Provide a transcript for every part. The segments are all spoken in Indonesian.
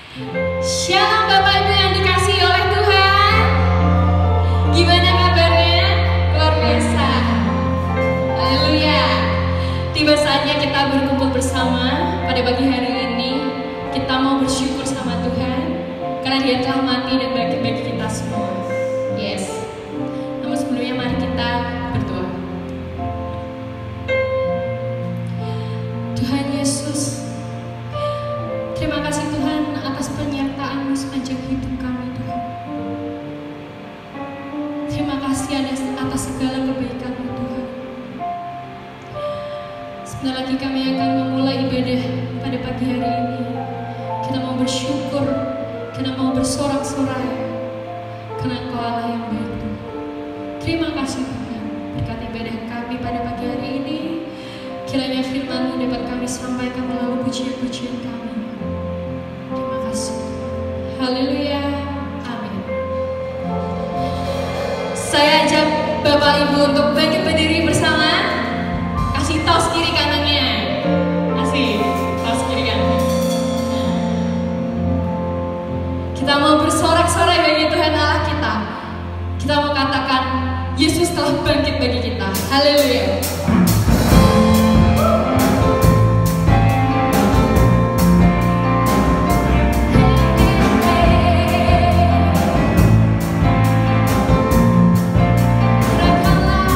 Shalom Bapak Ibu yang dikasihi oleh Tuhan. Gimana kabarnya? Luar biasa. Haleluya. Tiba saatnya kita berkumpul bersama pada pagi hari ini. Kita mau bersyukur sama Tuhan karena Dia telah mati dan bangkit bagi kita semua. Yes. Namun sebelumnya mari kita berdoa. Tuhan Yesus, terima kasih Tuhan atas penyertaan-Mu sepanjang hidup kami Tuhan. Terima kasih atas segala kebaikan-Mu Tuhan. Sebentar lagi kami akan memulai ibadah pada pagi hari ini. Kita mau bersyukur, kita mau bersorak-sorai karena Engkau Allah yang baik Tuhan. Terima kasih Tuhan, berkat ibadah kami pada pagi hari ini. Kiranya firman-Mu dapat kami sampaikan melalui pujian-pujian kami. Terima kasih. Haleluya. Amin. Saya ajak Bapak Ibu untuk bangkit berdiri bersama. Kasih tos kiri kanannya. Asik. Tos kiri kanan. Kita mau bersorak-sorai bagi Tuhan Allah kita. Kita mau katakan Yesus telah bangkit bagi kita. Haleluya. Serahkanlah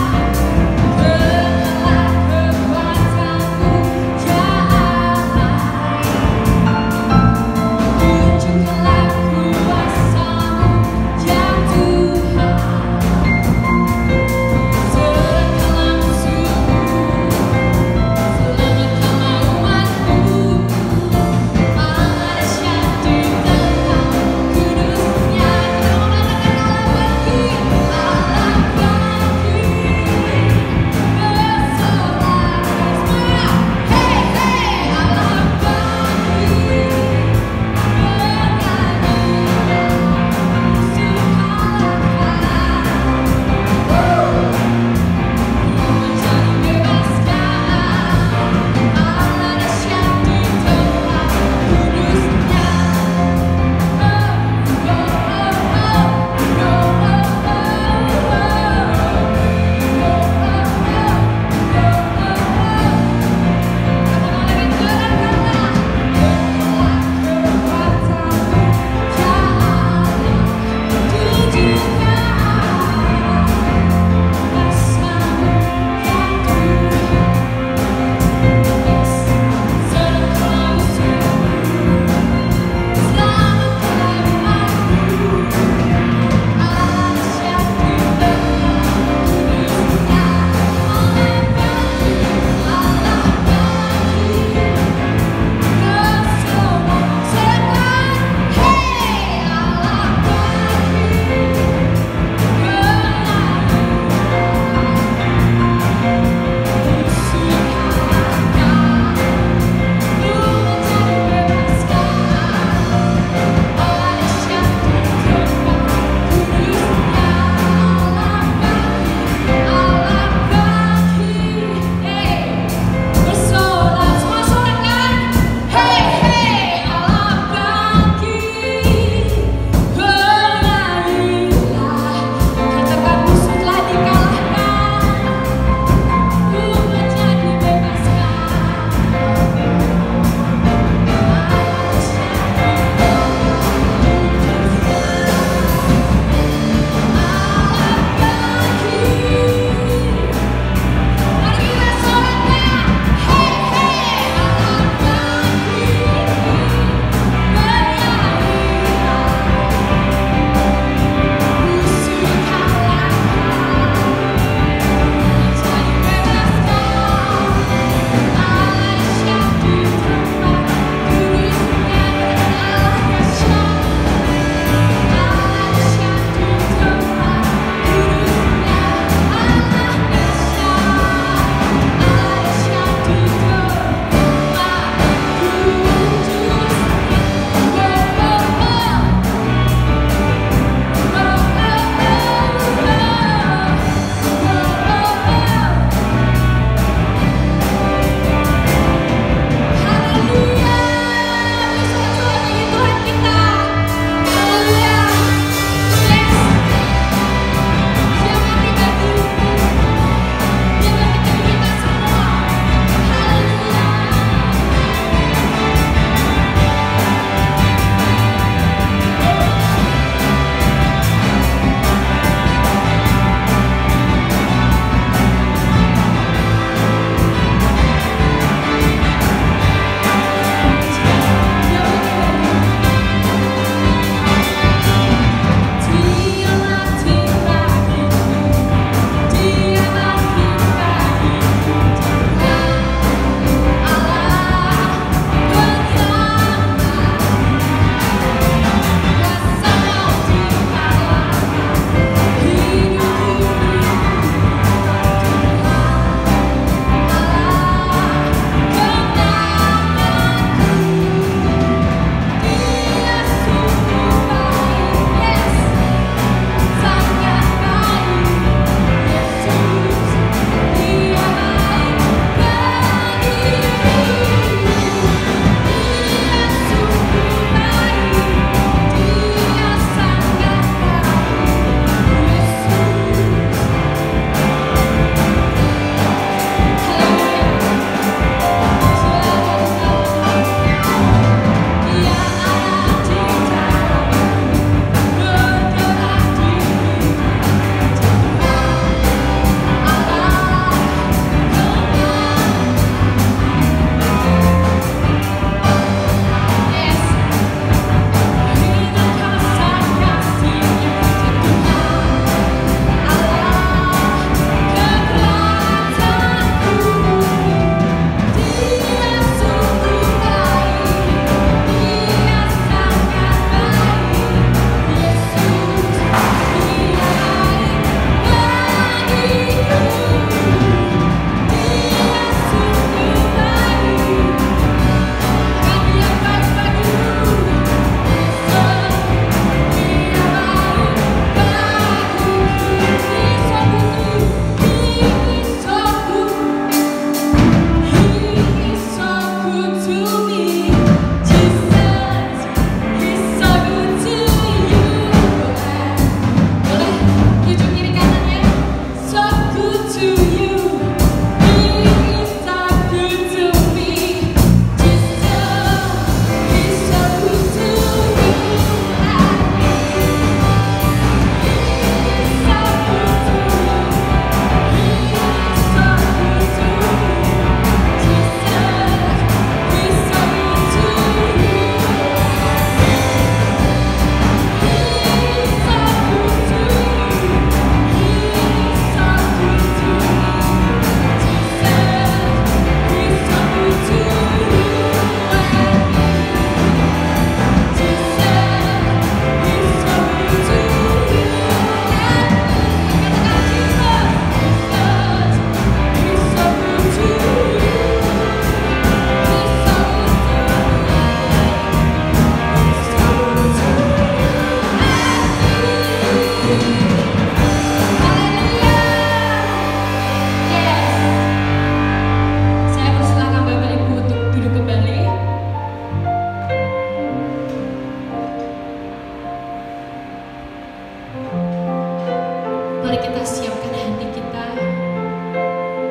Mari kita siapkan hati kita,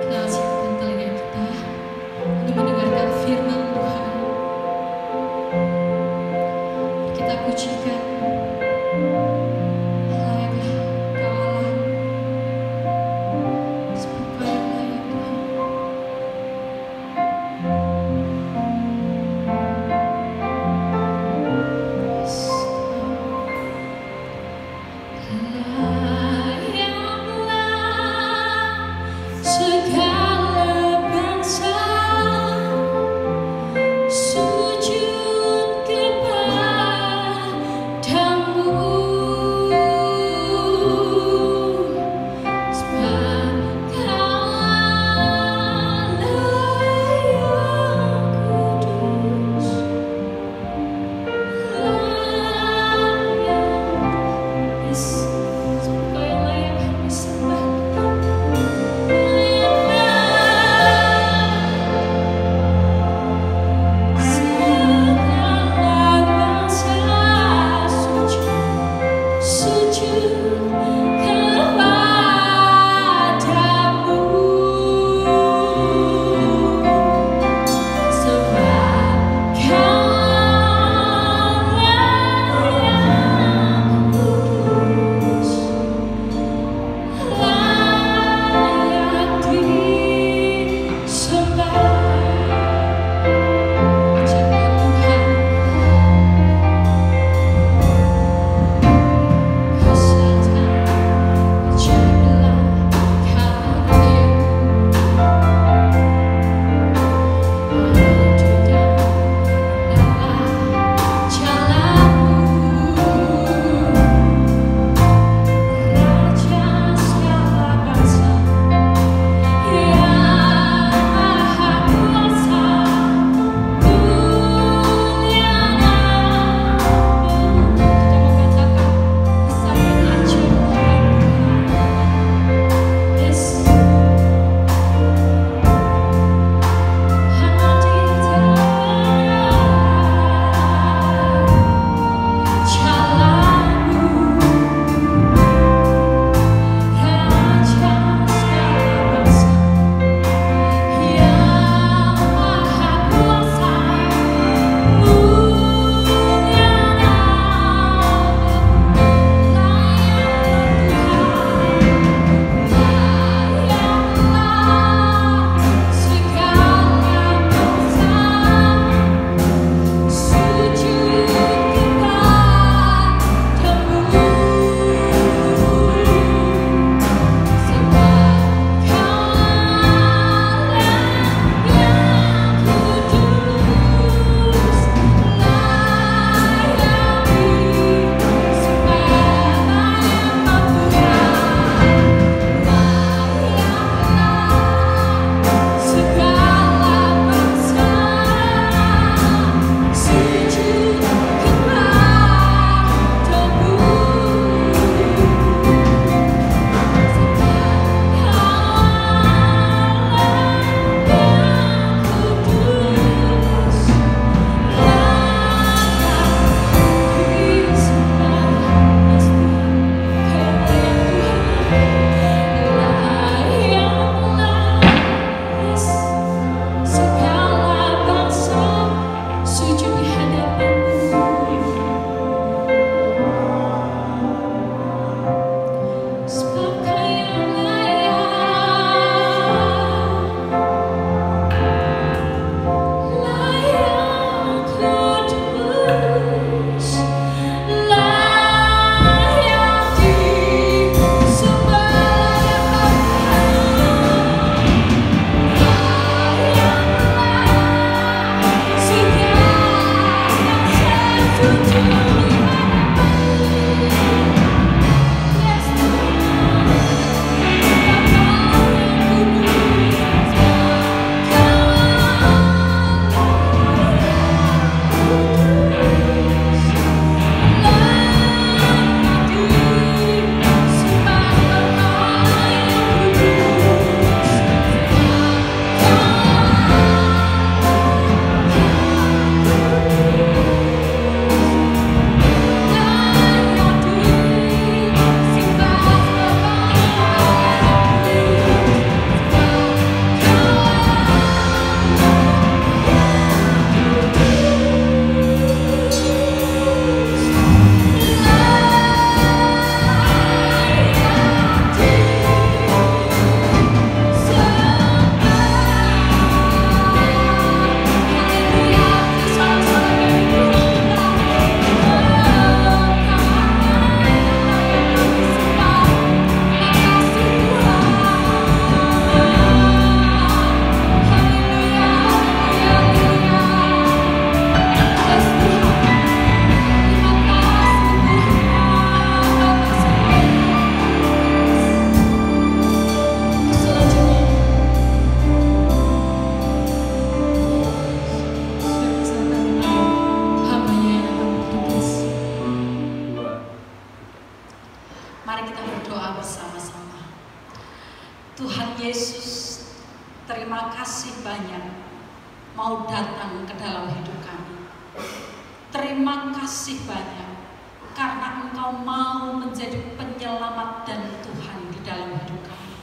kita siapkan telinga kita untuk mendengarkan firman Tuhan. Kita pujikan. Down Yesus, terima kasih banyak mau datang ke dalam hidup kami. Terima kasih banyak karena Engkau mau menjadi penyelamat dan Tuhan di dalam hidup kami.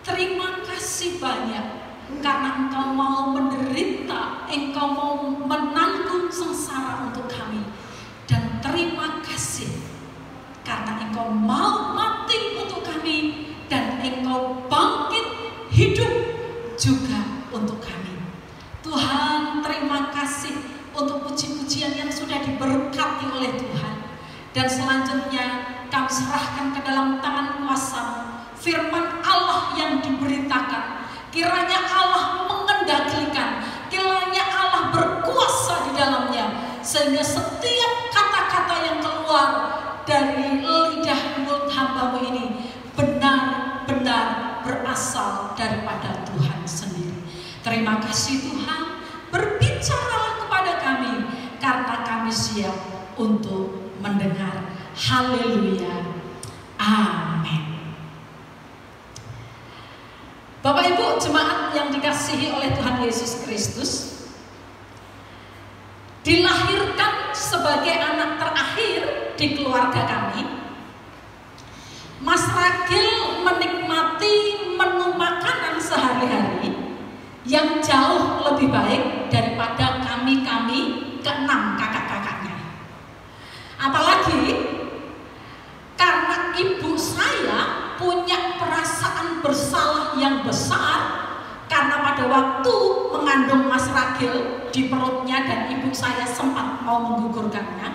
Terima kasih banyak karena Engkau mau menderita, Engkau mau menanggung sengsara untuk kami. Dan terima kasih karena Engkau mau mati untuk kami dan Engkau bangkit hidup juga untuk kami. Tuhan, terima kasih untuk puji-pujian yang sudah diberkati oleh Tuhan. Dan selanjutnya kami serahkan ke dalam tangan kuasa-Mu firman Allah yang diberitakan. Kiranya Allah mengendalikan, kiranya Allah berkuasa di dalamnya, sehingga setiap kata-kata yang keluar dari lidah mulut hamba-Mu ini benar-benar berasal daripada Tuhan sendiri. Terima kasih Tuhan, berbicaralah kepada kami karena kami siap untuk mendengar. Haleluya, amin. Bapak Ibu jemaat yang dikasihi oleh Tuhan Yesus Kristus, dilahirkan sebagai anak terakhir di keluarga kami, Mas Ragil menikmati menu makanan sehari-hari yang jauh lebih baik daripada kami-kami keenam kakak-kakaknya. Apalagi karena ibu saya punya perasaan bersalah yang besar karena pada waktu mengandung Mas Ragil di perutnya dan ibu saya sempat mau menggugurkannya.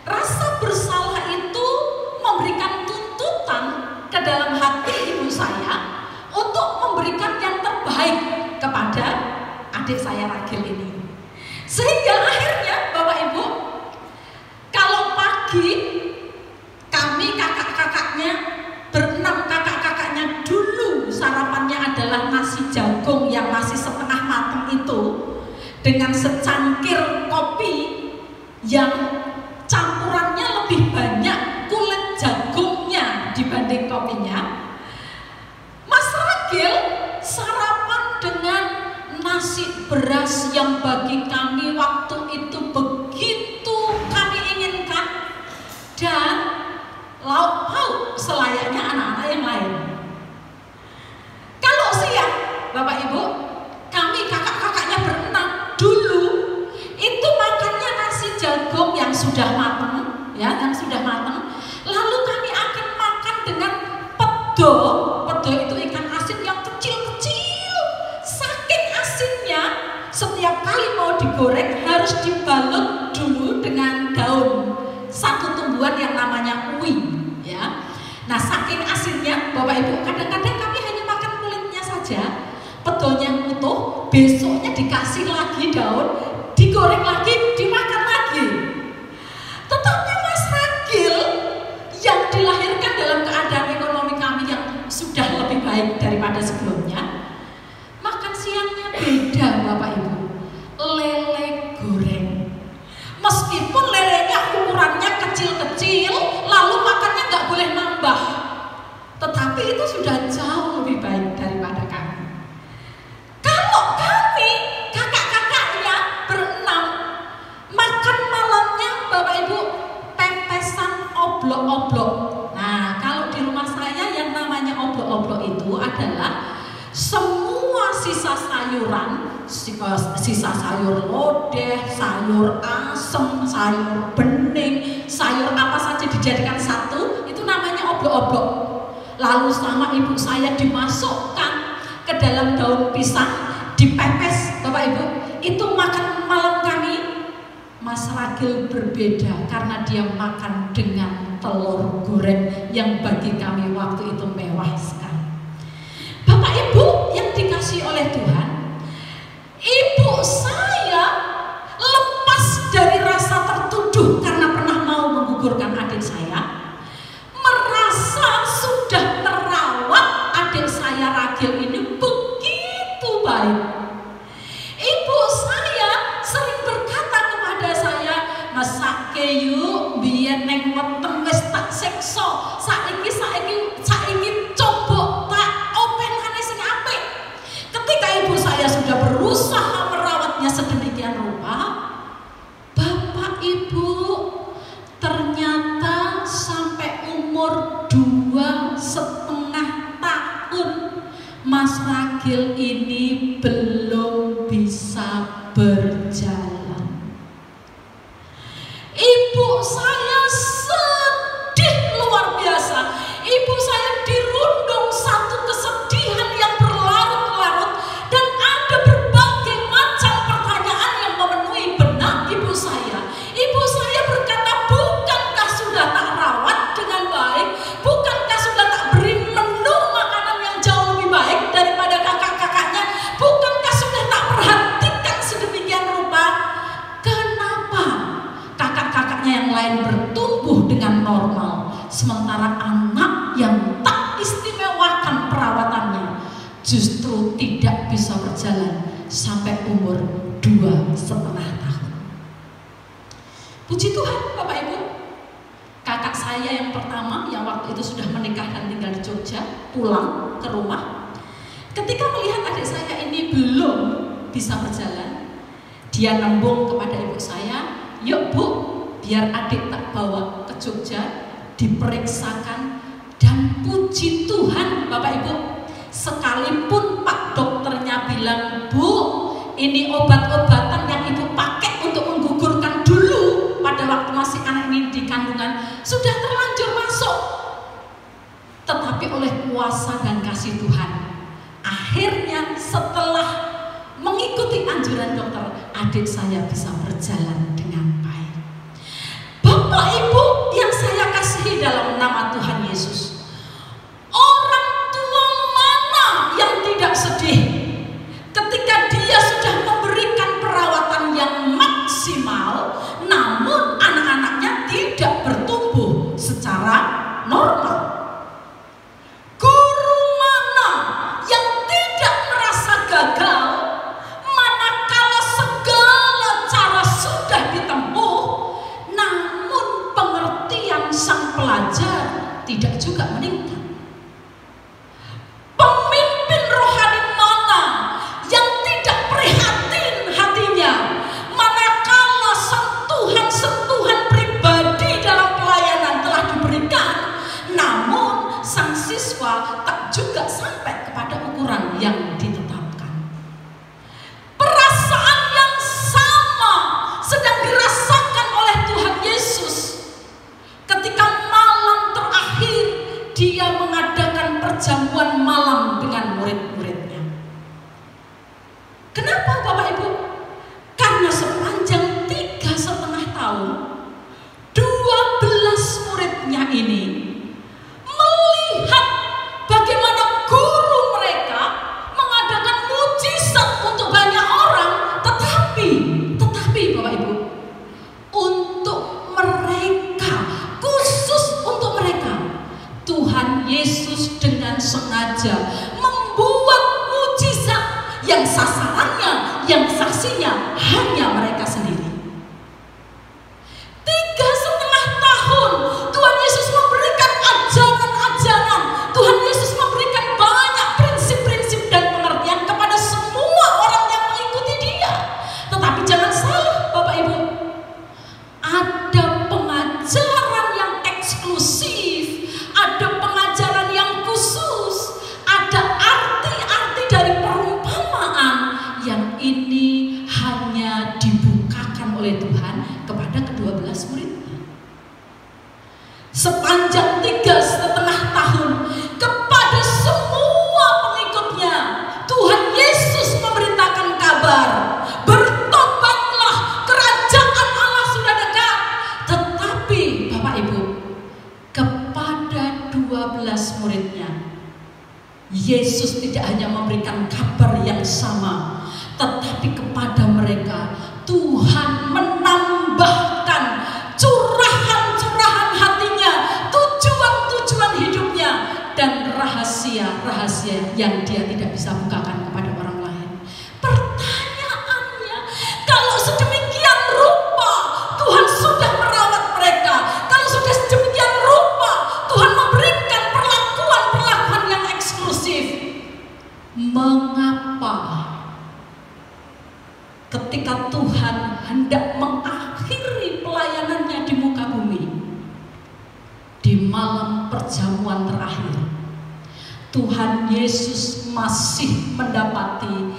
Rasa bersalah itu memberikan tuntutan ke dalam hati ibu saya untuk memberikan yang terbaik kepada adik saya Ragil ini. Sehingga akhirnya Bapak Ibu, kalau pagi kami kakak-kakaknya berenam kakak-kakaknya dulu sarapannya adalah nasi jagung yang masih setengah matang itu dengan secangkir kopi yang campurannya lebih banyak kulit jagungnya dibanding kopinya. Mas Ragil sarapan dengan nasi beras yang bagi kami waktu itu begitu kami inginkan dan lauk pauk selayaknya anak-anak yang lain. Kalau siang, Bapak Ibu, kami kakak-kakaknya berenam dulu itu makannya nasi jagung yang sudah matang, ya, yang sudah matang. Lalu kami akan makan dengan pedo. Pedo itu ikan asin yang kecil-kecil. Saking asinnya, setiap kali mau digoreng harus dibalut dulu dengan daun satu tumbuhan yang namanya uwi, ya. Nah, saking asinnya, Bapak Ibu, kadang-kadang kami hanya makan kulitnya saja, pedonya utuh, besoknya dikasih lagi daun, digoreng lagi, dimakan lagi. Tetapi Mas Ragil yang dilahirkan dalam keadaan ekonomi kami yang sudah lebih baik daripada sebelumnya, makan siangnya beda, Bapak Ibu. Lele goreng. Meskipun lelenya ukurannya kecil-kecil, lalu makannya nggak boleh nambah, tetapi itu sudah jauh lebih baik daripada kami. Kalau kami kakak-kakaknya berenam makan malamnya, Bapak Ibu, pepesan oblok-oblok. Nah, kalau di rumah saya yang namanya oblok-oblok itu adalah semua sisa sayuran, sisa sayur lodeh, sayur asem, sayur bening, sayur apa saja dijadikan satu, itu namanya oblok-oblok. Lalu sama ibu saya dimasukkan ke dalam daun pisang, dipepes, Bapak Ibu. Itu makan malam kami. Mas Ragil berbeda karena dia makan dengan telur goreng yang bagi kami waktu itu mewah sekali. Bapak Ibu yang dikasihi oleh Tuhan, ibu saya lepas dari rasa tertuduh karena pernah mau menggugurkan adik saya, merasa sudah merawat adik saya Ragil ini begitu baik. Ibu saya sering berkata kepada saya, "Masake yuk, biyen neng weteng wis tak siksa, saiki coba tak openan saya sedih luar biasa. Ibu saya dirundung satu kesedihan yang berlarut-larut, dan ada berbagai macam pertanyaan yang memenuhi benak ibu saya. Ibu saya berkata, bukankah sudah tak rawat dengan baik? Bukankah sudah tak beri menu makanan yang jauh lebih baik daripada kakak-kakaknya? Bukankah sudah tak perhatikan sedemikian rupa? Kenapa kakak-kakaknya yang lain bertumbuh dengan normal, sementara anak yang tak istimewakan perawatannya justru tidak bisa berjalan sampai umur 2,5 tahun. Puji Tuhan Bapak Ibu, kakak saya yang pertama yang waktu itu sudah menikah dan tinggal di Jogja, pulang ke rumah. Ketika melihat adik saya ini belum bisa berjalan, dia nembung kepada ibu saya, "Yuk Bu, biar adik tak bawa ke Jogja, diperiksakan." Dan puji Tuhan Bapak Ibu, sekalipun Pak dokternya bilang, "Bu, ini obat-obatan yang ibu pakai untuk menggugurkan dulu pada waktu masih anak ini di kandungan sudah terlanjur masuk." Tetapi oleh kuasa dan kasih Tuhan, akhirnya setelah mengikuti anjuran dokter, adik saya bisa berjalan dengan baik. Bapak Ibu yang saya kasihi dalam nama Tuhan Yesus, orang tua mana yang tidak sedih ketika dia sudah memberikan perawatan yang maksimal, namun anak-anaknya tidak bertumbuh secara normal? Guru mana yang tidak merasa gagal manakala segala cara sudah ditempuh, namun pengertian sang pelajar tidak juga meningkat? Pemimpin rohani mana yang tidak prihatin hatinya manakala sentuhan-sentuhan pribadi dalam pelayanan telah diberikan, namun sang siswa tak juga sampai kepada ukuran yang ditetapkan? Perasaan yang sama sedang dirasakan oleh Tuhan Yesus ketika malam terakhir dia mengadakan perjamuan malam dengan murid-muridnya. Kenapa Bapak Ibu? Karena sepanjang 3,5 tahun 12 muridnya ini melihat bagaimana guru mereka mengadakan mujizat untuk banyak orang, tetapi Bapak Ibu, untuk mereka, khusus untuk mereka, Tuhan Yesus dengan sengaja membuat mujizat yang sasarannya, yang saksinya hanya mereka sendiri. 3,5 tahun Tuhan Yesus memberikan ajaran-ajaran, Tuhan Yesus memberikan banyak prinsip-prinsip dan pengertian kepada semua orang yang mengikuti dia. Tetapi jangan salah Bapak Ibu, ada pengajaran yang eksklusif, ada pengajaran yang khusus, ada arti-arti dari perumpamaan yang ini hanya dibukakan oleh Tuhan kepada ke-12 muridnya. Sepanjang 3,5 tahun kepada semua pengikutnya, Tuhan Yesus memberitakan kabar, "Bertobatlah, kerajaan Allah sudah dekat." Tetapi Bapak Ibu, kepada 12 muridnya, Yesus tidak hanya memberikan kabar yang sama, tetapi kepada mereka Tuhan menambahkan curahan-curahan hatinya, tujuan-tujuan hidupnya, dan rahasia-rahasia yang dia tidak bisa bukakan kepada orang lain. Pertanyaannya, kalau sedemikian rupa Tuhan sudah merawat mereka, kalau sudah sedemikian rupa Tuhan memberikan perlakuan-perlakuan yang eksklusif, mengapa ketika Tuhan hendak mengakhiri pelayanannya di muka bumi, di malam perjamuan terakhir, Tuhan Yesus masih mendapati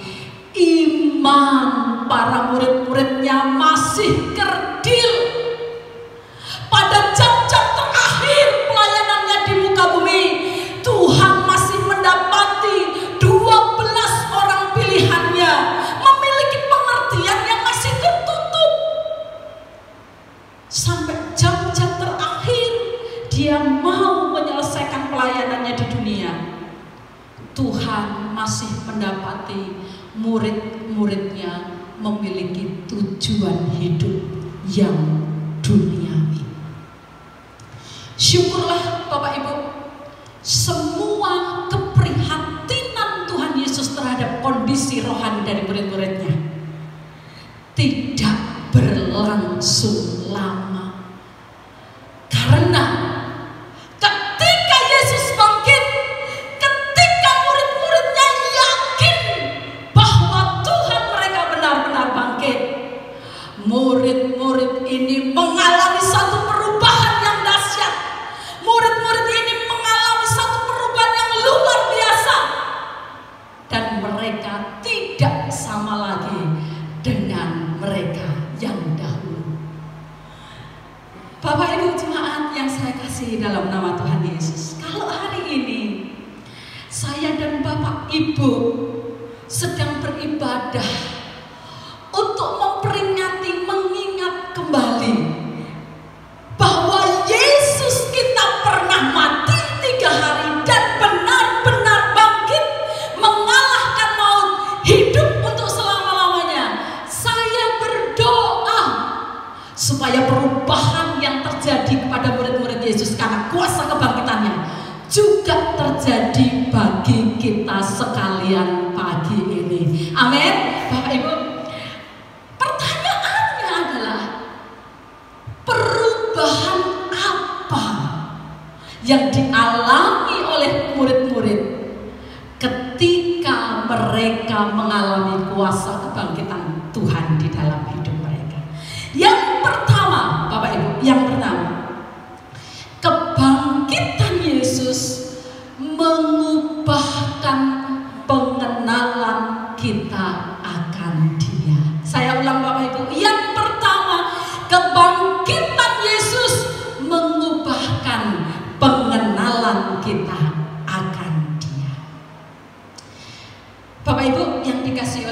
iman para murid-muridnya masih kerdil, sampai jam-jam terakhir dia mau menyelesaikan pelayanannya di dunia. Tuhan masih mendapati murid-muridnya memiliki tujuan hidup yang duniawi. Syukurlah Bapak Ibu, semua keprihatinan Tuhan Yesus terhadap kondisi rohani dari murid-muridnya tidak berlangsung lama. Karena ketika Yesus bangkit, ketika murid-muridnya yakin bahwa Tuhan mereka benar-benar bangkit, murid-murid ini mengalami satu perubahan yang dahsyat. Murid-murid ini mengalami satu perubahan yang luar biasa. Dan mereka tidak sama lagi dengan mereka yang dahulu. Bapak Ibu jemaat yang saya kasih dalam nama Tuhan Yesus, kalau hari ini saya dan Bapak Ibu sedang beribadah untuk memperingati, mengingat kembali bahwa Yesus kita pernah mati 3 hari dan benar-benar bangkit, mengalahkan maut, hidup untuk selama-lamanya. Saya berdoa supaya perubahan yang terjadi kepada murid-murid Yesus karena kuasa kebangkitannya juga terjadi bagi kita sekalian pagi ini. Amin. Bapak Ibu, pertanyaannya adalah perubahan apa yang dialami oleh murid-murid ketika mereka mengalami kuasa kebangkitan Tuhan di dalam hidup mereka. Yang pertama, Bapak Ibu, yang pertama, kebangkitan Yesus mengubahkan pengenalan kita akan Dia. Saya ulang Bapak Ibu, yang pertama, kebangkitan Yesus mengubahkan pengenalan kita akan Dia. Bapak Ibu yang dikasihi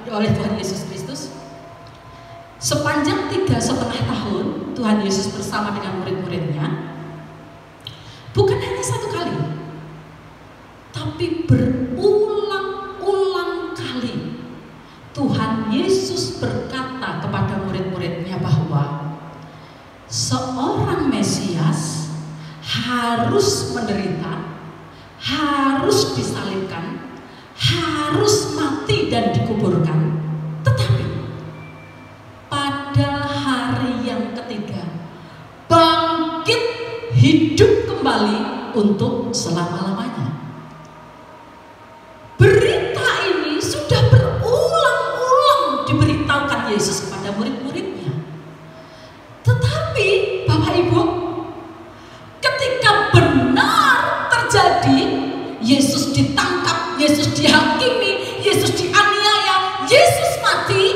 oleh Tuhan Yesus Kristus, sepanjang 3,5 tahun Tuhan Yesus bersama dengan murid-muridnya, bukan hanya 1 kali, tapi berulang-ulang kali Tuhan Yesus berkata kepada murid-muridnya bahwa seorang Mesias harus menderita, harus disalibkan, harus mati dan dikuburkan, tetapi pada hari yang ketiga bangkit hidup kembali untuk selama-lamanya. Berita ini sudah berulang-ulang diberitahukan Yesus kepada murid-muridnya. Tetapi Bapak Ibu, ketika benar terjadi, Yesus ditangkap, Yesus dihakimi, Yesus dianiaya, Yesus mati,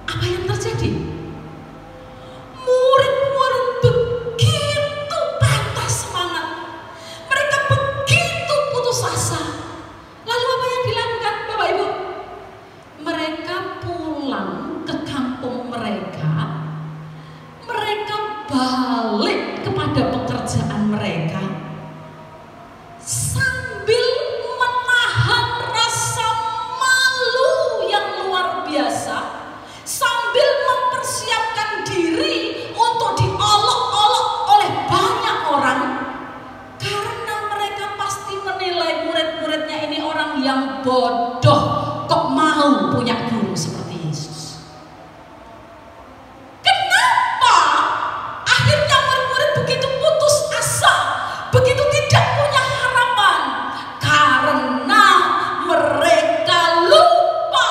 apa yang terjadi? Murid-murid begitu patah semangat, mereka begitu putus asa. Lalu apa yang dilakukan Bapak Ibu? Mereka pulang ke kampung mereka, mereka balik kepada pekerjaan mereka sambil menahan rasa malu yang luar biasa, sambil mempersiapkan diri untuk diolok-olok oleh banyak orang, karena mereka pasti menilai murid-muridnya ini orang yang bodoh, kok mau punya guru seperti Yesus. Kenapa akhirnya murid-murid begitu putus asa, begitu tidak punya harapan? Karena mereka lupa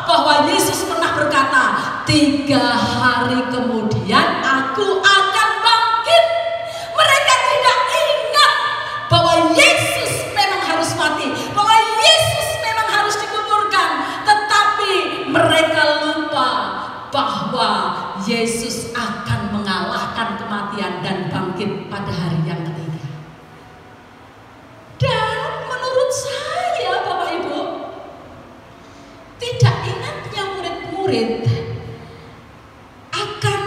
bahwa Yesus pernah berkata, 3 hari kemudian aku akan bangkit. Mereka tidak ingat bahwa Yesus memang harus mati, bahwa Yesus memang harus dikuburkan. Tetapi mereka lupa bahwa Yesus akan mengalahkan kematian dan bangkit pada hari yang ketiga. Dan menurut saya Bapak Ibu, tidak ingatnya murid-murid akan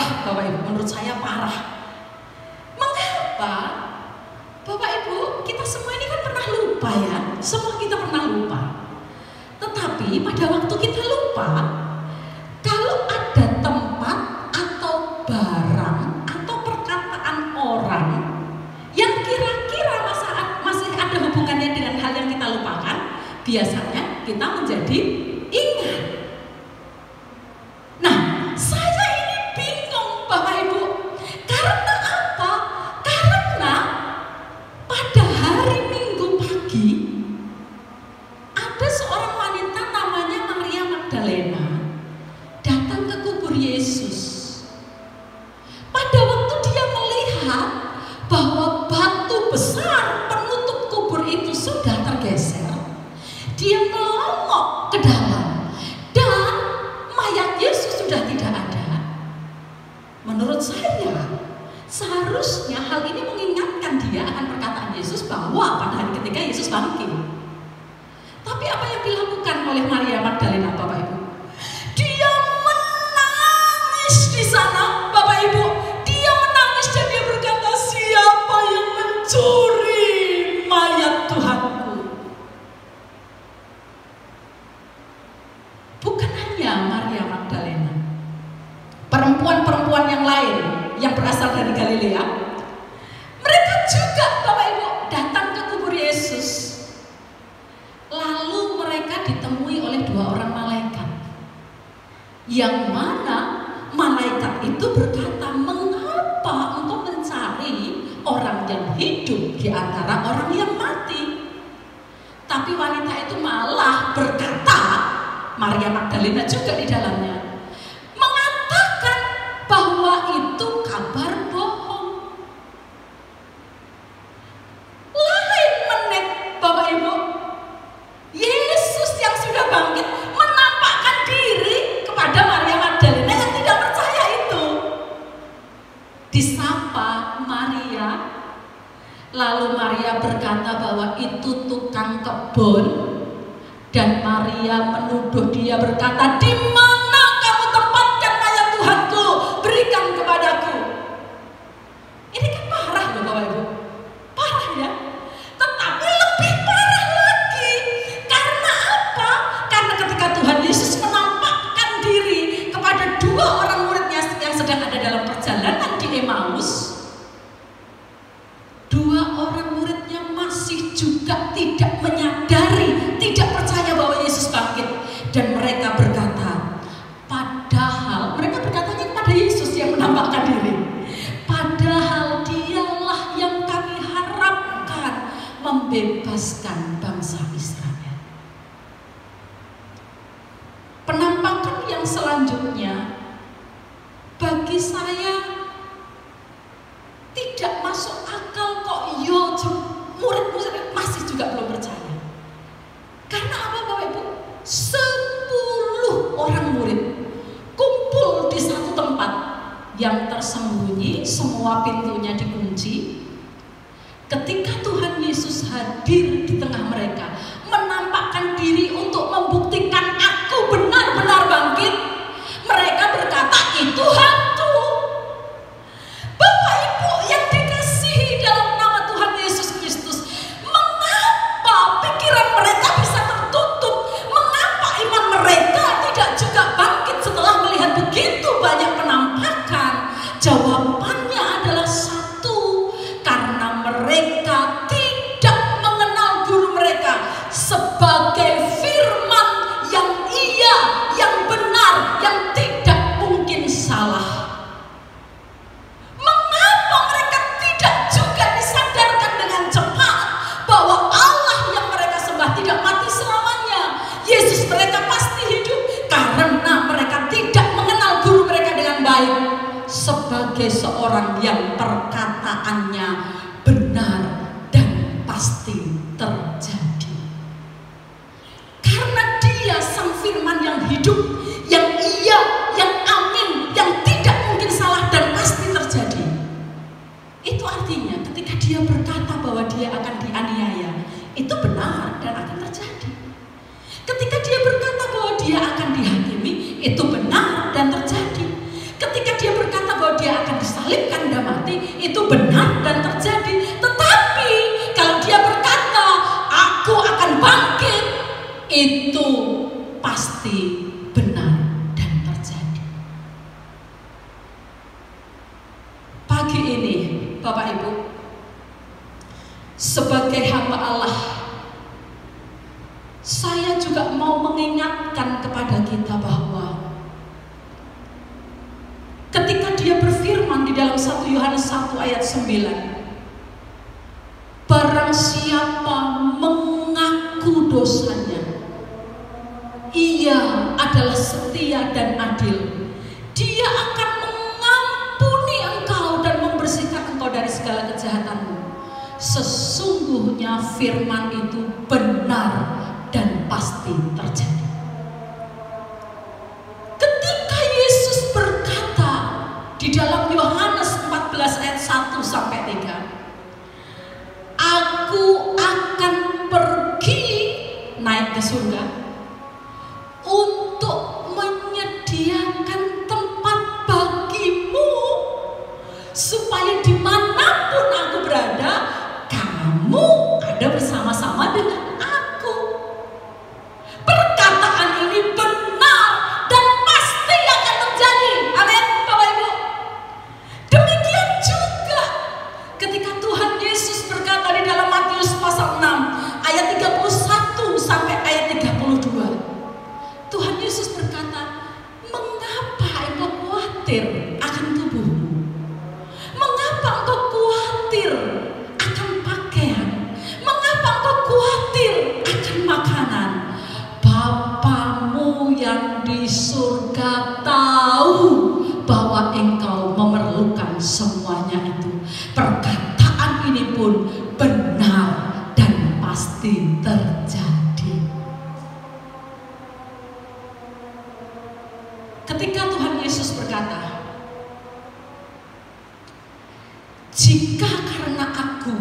parah Bapak Ibu, menurut saya parah. Mengapa? Bapak Ibu, kita semua ini kan pernah lupa ya, semua kita pernah lupa. Tetapi pada waktu kita lupa, kalau ada tempat atau barang atau perkataan orang yang kira-kira masih ada hubungannya dengan hal yang kita lupakan, biasanya kita menjadi ingat. Nah, saya ini bingung Bapak Ibu. Karena apa? Karena pada hari Minggu pagi ada seorang wanita namanya Maria Magdalena datang ke kubur Yesus. Pada waktu dia melihat bahwa batu besar penutup kubur itu sudah tergeser, dia melongok ke dalam dan mayat Yesus sudah tidak ada. Menurut saya, seharusnya hal ini mengingatkan dia akan perkataan Yesus bahwa pada hari ketiga Yesus bangkit. Tapi apa yang dilakukan oleh Maria Magdalena, Bapak Ibu? Dia menangis di sana, Bapak Ibu. Dia menangis dan dia berkata, siapa yang mencuri mayat Tuhanku? Bukan hanya Maria Magdalena, perempuan-perempuan yang lain yang berasal dari Galilea, mereka juga Bapak Ibu datang ke kubur Yesus. Lalu mereka ditemui oleh 2 orang malaikat, yang mana malaikat itu berkata, mengapa engkau mencari orang yang hidup di antara orang yang mati? Tapi wanita itu malah berkata, Maria Magdalena juga di dalamnya, mengatakan bahwa itu kabar bohong. Lain menit Bapak Ibu, Yesus yang sudah bangkit menampakkan diri kepada Maria Magdalena yang tidak percaya itu. Disapa Maria, lalu Maria berkata bahwa itu tukang kebun. Dan Maria menuduh dia, berkata, di mana kamu tempatkan mayat Tuhanku? Berikan kepadaku. Ini kan parah loh Bapak Ibu. Parah ya. Tetapi lebih parah lagi. Karena apa? Karena ketika Tuhan Yesus menampakkan diri kepada 2 orang muridnya yang sedang ada dalam perjalanan di Emmaus, 2 orang muridnya masih juga tidak menyadari, tidak percaya bahwa Yesus bangkit. Dan mereka berkata, padahal mereka berkatanya kepada Yesus yang menampakkan diri, padahal dialah yang kami harapkan membebaskan bangsa Israel. Penampakan yang selanjutnya bagi saya tidak masuk akal kok. Murid-murid masih juga belum percaya. Karena apa Bapak Ibu? 10 orang murid kumpul di satu tempat yang tersembunyi, semua pintunya dikunci. Ketika Tuhan Yesus hadir di tengah mereka, menampakkan diri untuk membuktikan aku benar-benar bangkit, mereka berkata, itu hantu. Bapak Ibu yang dikasihi dalam nama Tuhan Yesus Kristus, mengapa pikiran mereka bisa tertutup? Mengapa iman mereka tidak juga bangkit setelah melihat begitu banyak penampakan? Jawabannya adalah satu, karena mereka tidak mengenal guru mereka sebagai firman yang iya, yang benar, yang tidak mungkin salah. Mengapa mereka tidak juga disadarkan dengan cepat bahwa Allah yang mereka sembah tidak mati selamanya? Yesus mereka pasti hidup, karena mereka tidak mengenal guru mereka dengan baik sebagai seorang yang perkataannya benar dan pasti terjadi. Karena dia sang firman yang hidup, yang iya, yang amin, yang tidak mungkin salah dan pasti terjadi. Itu artinya ketika dia berkata bahwa dia akan dianiaya, itu benar dan akan terjadi. Ketika dia berkata bahwa dia akan dihakimi, itu benar dan terjadi. Ketika dia berkata itu pasti benar dan terjadi. Pagi ini Bapak Ibu, sebagai hamba Allah, saya juga mau mengingatkan kepada kita bahwa ketika Dia berfirman di dalam 1 Yohanes 1 ayat 9, barang siapa mengaku dosanya, Ia adalah setia dan adil. Dia akan mengampuni engkau dan membersihkan engkau dari segala kejahatanmu. Sesungguhnya firman itu benar dan pasti terjadi. Ketika Yesus berkata di dalam Yohanes 14 ayat 1 sampai 3, Aku akan pergi naik ke surga untuk menyediakan tempat bagimu, supaya dimanapun aku berada, kamu ada bersama-sama dengan aku. Perkataan ini benar dan pasti akan terjadi. Amin, Bapak Ibu. Demikian juga ketika Tuhan Yesus berkata di dalam Matius pasal 6 ayat 31 sampai ayat 32. Tuhan Yesus berkata, mengapa engkau khawatir akan tubuhmu? Mengapa engkau khawatir akan pakaian? Mengapa engkau khawatir akan makanan? Bapamu yang di surga tahu bahwa engkau memerlukan semuanya itu. Perkataan ini pun benar dan pasti terjadi. Ketika Tuhan Yesus berkata, jika karena aku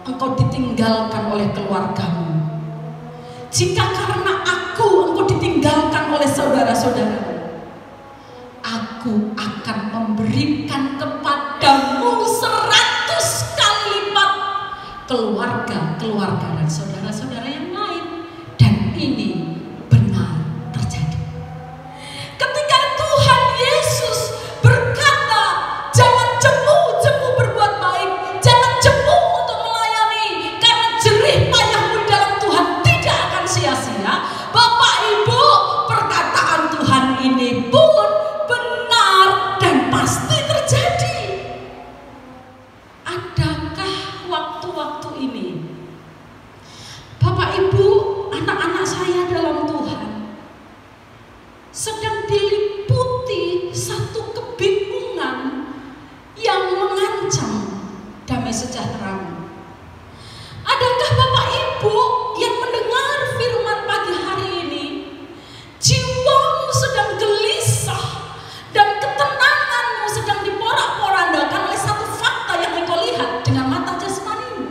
engkau ditinggalkan oleh keluargamu, jika karena aku engkau ditinggalkan oleh saudara-saudaramu, aku akan memberikan kepadamu 100 kali lipat keluarga-keluarga dan saudara-saudara yang lain. Dan ini benar terjadi. Ketika Tuhan Yesus berkata, jangan jemu-jemu berbuat baik, jangan jemu untuk melayani, karena jerih payahmu di dalam Tuhan tidak akan sia-sia. Bapak Ibu, perkataan Tuhan ini pun benar dan pasti terjadi. Adakah waktu-waktu ini Bapak Ibu, anak-anak saya dalam Tuhan sedang diliputi satu kebingungan yang mengancam damai sejahteramu? Adakah Bapak Ibu yang mendengar firman pagi hari ini, jiwamu sedang gelisah dan ketenanganmu sedang diporak-porandakan oleh satu fakta yang engkau lihat dengan mata jasmanimu?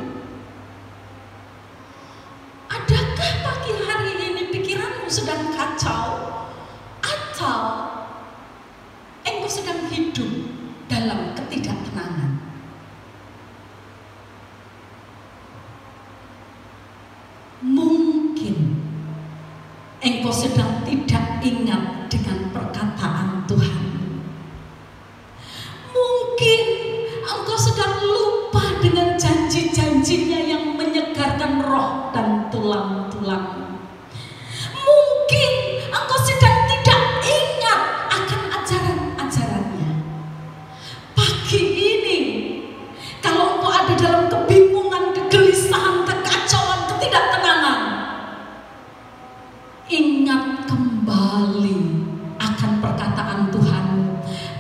Adakah pagi hari ini pikiranmu sedang kacau, atau engkau sedang hidup dalam ketidaktenangan? Mungkin engkau sedang tidak ingat dengan perkataan Tuhan. Mungkin engkau sedang lupa dengan janji-janjinya yang menyegarkan roh dan tulang-tulangmu. Mungkin engkau sedang tidak ingat akan ajaran-ajarannya. Pagi ini, kalau engkau ada dalam kebingungan, kegelisahan, kekacauan, ketidaktenangan, ingat kembali akan perkataan Tuhan.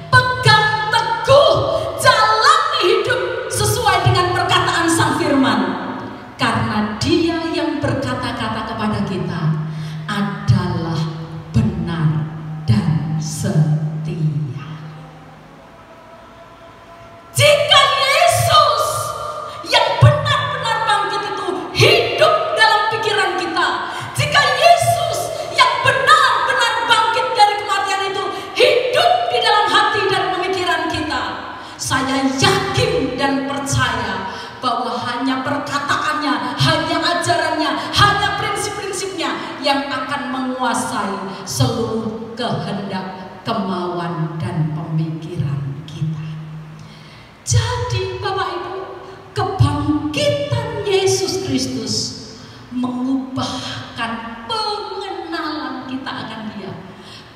Pegang teguh, jalani hidup sesuai dengan perkataan Sang Firman. Karena Dia yang berkata-kata kepada kita adalah benar dan setia. Jika Yesus yang benar-benar bangkit itu hidup dalam pikiran kita, jika Yesus yang benar-benar bangkit dari kematian itu hidup menguasai seluruh kehendak, kemauan, dan pemikiran kita. Jadi Bapak Ibu, kebangkitan Yesus Kristus mengubahkan pengenalan kita akan Dia,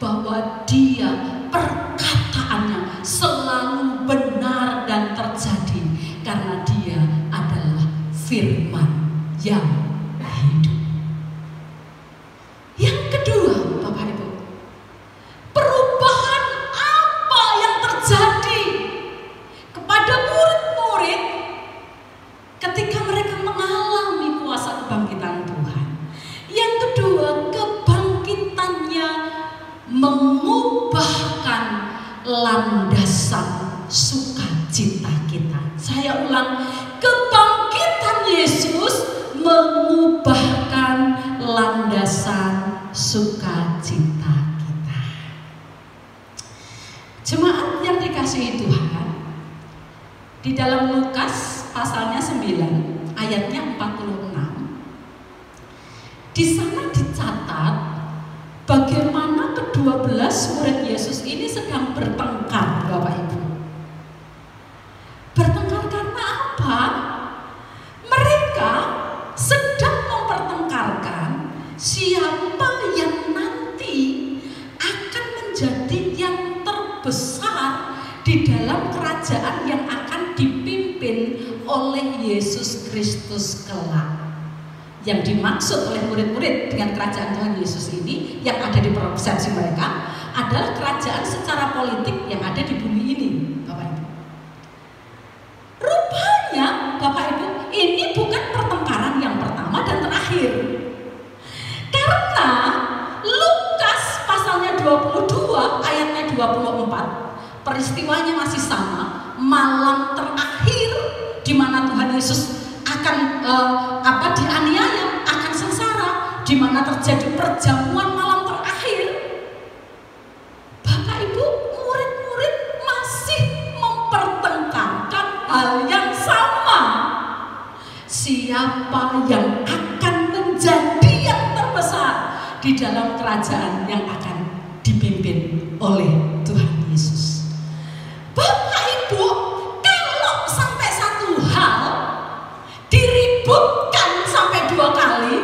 bahwa Dia perkataannya selalu benar dan terjadi, karena Dia adalah firman yang hidup. Yang kedua, Bapak Ibu, perubahan apa yang terjadi kepada murid-murid ketika mereka mengalami kuasa kebangkitan Tuhan? Yang kedua, kebangkitannya mengubahkan landasan sukacita kita. Saya ulang, kebangkitan Yesus mengubahkan landasan sukacita kita. Jemaat yang dikasihi Tuhan, di dalam Lukas pasalnya 9 ayatnya 46, di sana dicatat bagaimana ke-12 murid Yesus ini sedang bertengkar, Bapak Ibu. Bertengkar karena apa? Mereka sedang mempertengkarkan siapa yang nanti akan menjadi yang terbesar di dalam kerajaan yang akan dipimpin oleh Yesus Kristus kelak. Yang dimaksud oleh murid-murid dengan kerajaan Tuhan Yesus ini, yang ada di persepsi mereka, adalah kerajaan secara politik yang ada di bumi ini, Bapak Ibu. Rupanya, Bapak Ibu, ini bukan pertengkaran yang pertama dan terakhir. Karena Lukas pasalnya 22 ayatnya 24, peristiwanya masih sama, malam terakhir di mana Tuhan Yesus akan dianiaya, akan sengsara, di mana terjadi perjamuan malam terakhir. Bapak Ibu, murid-murid masih mempertengkarkan hal yang sama. Siapa yang akan menjadi yang terbesar di dalam kerajaan yang akan dipimpin oleh Tuhan Yesus. Bapak Ibu, kalau sampai satu hal diributkan sampai 2 kali,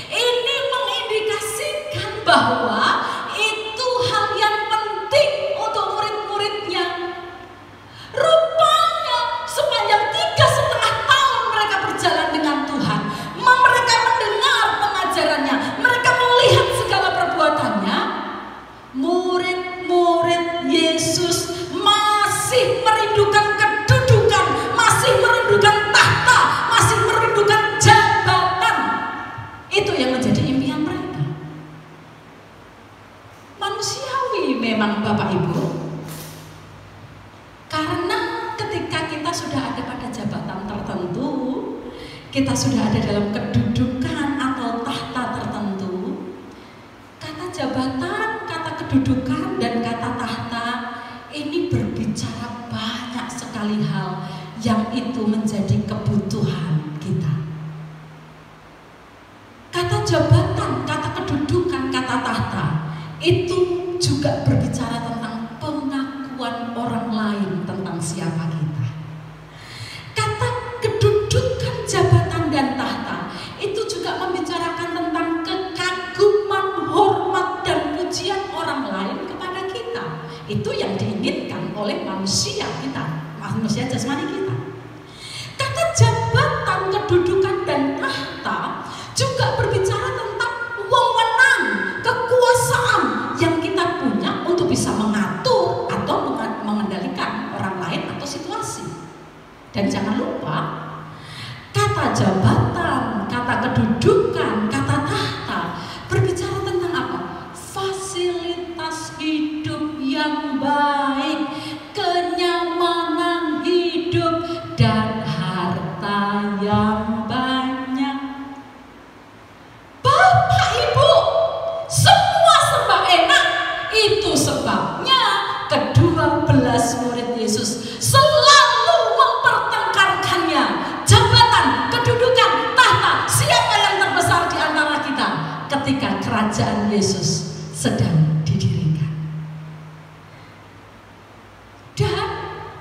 ini mengindikasikan bahwa itu hal yang penting untuk murid-muridnya. Rupanya sepanjang 3,5 tahun mereka berjalan dengan Tuhan, mereka mendengar pengajarannya, mereka melihat segala perbuatannya, murid-murid Yesus masih merindukan kedudukan, masih merindukan tahta, masih merindukan jabatan. Itu yang menjadi impian mereka. Manusiawi memang, Bapak Ibu, karena ketika kita sudah ada pada jabatan tertentu, kita sudah ada dalam kedudukan atau tahta tertentu, kata jabatan, kata kedudukan, dan kata tahta ini berbicara banyak sekali hal yang itu menjadi kebutuhan kita. Kata jabatan, kata kedudukan, kata tahta itu juga berbicara tentang pengakuan orang lain tentang siapa kita. Kata kedudukan, jabatan, dan tahta itu juga membicarakan tentang kekaguman, hormat, dan pujian orang lain kepada kita. Itu yang diinginkan oleh manusia kita, manusia jasmani kita. Kata jabatan, kedudukan, dan tahta juga berbicara tentang wewenang, kekuasaan yang kita punya untuk bisa mengatur atau mengendalikan orang lain atau situasi. Dan jangan lupa, kata jabatan, kata kedudukan, kata tahta berbicara tentang apa? Fasilitas hidup yang baik, kenyamanan hidup, dan harta yang banyak. Bapak Ibu, semua serba enak. Itu sebabnya ke-12 murid Yesus selalu mempertengkarkan kerajaan Yesus sedang didirikan. Dan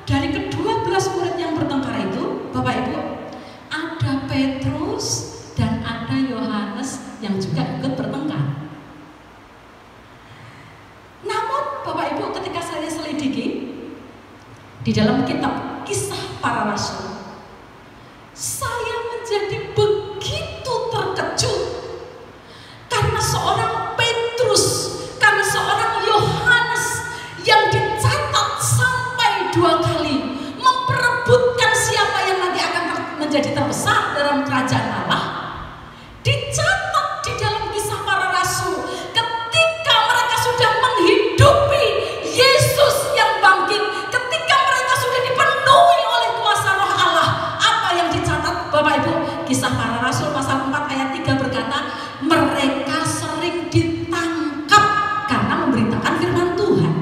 dari kedua belas murid yang bertengkar itu, Bapak Ibu, ada Petrus dan ada Yohanes yang juga ikut bertengkar. Namun Bapak Ibu, ketika saya selidiki di dalam kitab Kisah Para Rasul, saya menjadi begitu terkejut karena seorang Petrus, karena seorang Yohanes yang dicatat sampai 2 kali memperebutkan siapa yang nanti akan menjadi terbesar dalam kerajaan Allah. Dicatat di dalam Kisah Para Rasul ketika mereka sudah menghidupi Yesus yang bangkit, ketika mereka sudah dipenuhi oleh kuasa Roh Allah. Apa yang dicatat Bapak Ibu? Kisah Para Rasul pasal 4 ayat 3 berkata, mereka sering ditangkap karena memberitakan firman Tuhan.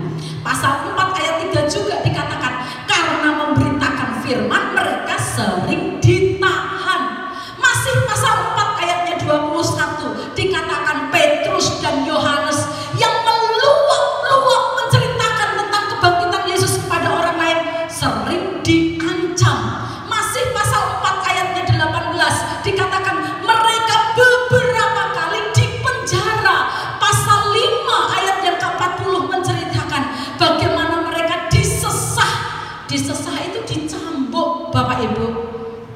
Pasal 4 ayat 3 juga dikatakan, karena memberitakan firman mereka sering ditahan. Masih pasal 4 ayatnya 21 dikatakan Petrus dan Yohanes yang meluap-luap menceritakan tentang kebangkitan Yesus kepada orang lain sering diancam. Masih pasal 4 ayatnya 18 dikatakan mereka beberapa kali dipenjara. Pasal 5 ayat yang ke-40 menceritakan bagaimana mereka disesah. Disesah itu dicambuk Bapak Ibu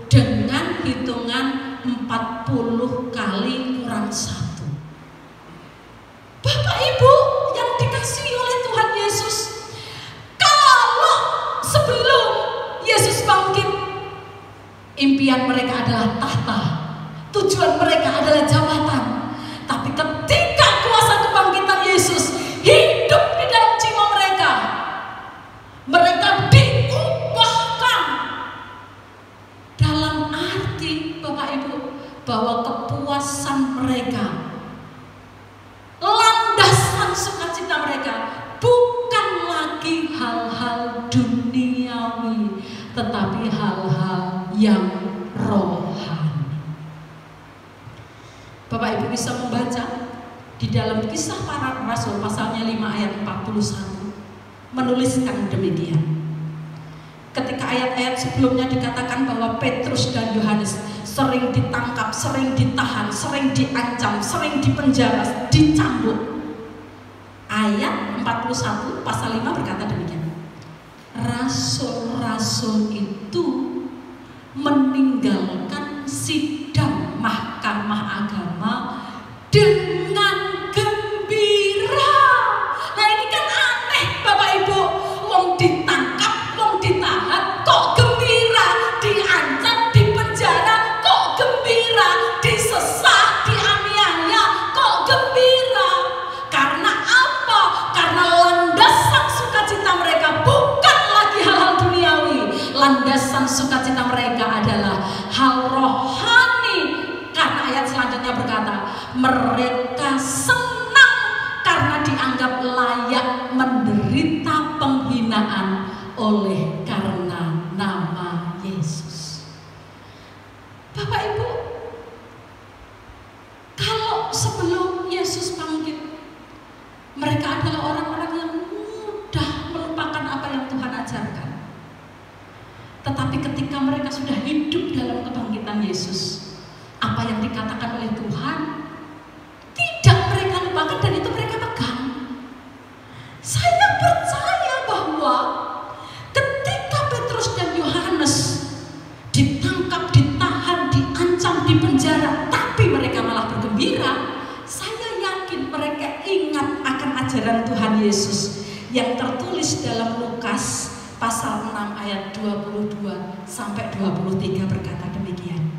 dengan hitungan 40 kali kurang 1. Bapak Ibu yang dikasihi oleh Tuhan Yesus, kalau sebelum Yesus bangkit, impian mereka adalah tahta, tujuan mereka adalah jabatan. Tapi ketika kuasa kebangkitan Yesus hidup di dalam jiwa mereka, mereka diubahkan dalam arti Bapak Ibu bahwa kepuasan mereka, landasan sukacita mereka bukan lagi hal-hal duniawi, tetapi hal-hal yang rohani. Bapak Ibu bisa membaca di dalam Kisah Para Rasul pasalnya 5 ayat 41 menuliskan demikian. Ketika ayat-ayat sebelumnya dikatakan bahwa Petrus dan Yohanes sering ditangkap, sering ditahan, sering diancam, sering dipenjara, dicambuk. Ayat 41 pasal 5 berkata demikian. Rasul-rasul itu meninggalkan sidang mahkamah agama dengan gembira. Nah ini kan aneh Bapak Ibu, wong ditangkap, wong ditahan, kok gembira, diancam, dipenjara, kok gembira, disesah, dianiaya, kok gembira. Karena apa? Karena landasan sukacita mereka bukan lagi hal-hal duniawi. Landasan sukacita mereka adalah hal rohani. Karena ayat selanjutnya berkata, mereka senang karena dianggap layak menderita penghinaan oleh karena nama Yesus. Bapak Ibu, kalau sebelum Yesus bangkit, mereka adalah orang-orang yang mudah melupakan apa yang Tuhan ajarkan. Tetapi ketika mereka sudah hidup dalam kebangkitan Yesus, apa yang dikatakan oleh Tuhan tidak mereka lupakan dan itu mereka pegang. Saya percaya bahwa ketika Petrus dan Yohanes ditangkap, ditahan, diancam, dipenjara, tapi mereka malah bergembira, saya yakin mereka ingat akan ajaran Tuhan Yesus yang tertulis dalam Lukas pasal 6 ayat 22 sampai 23 berkata demikian.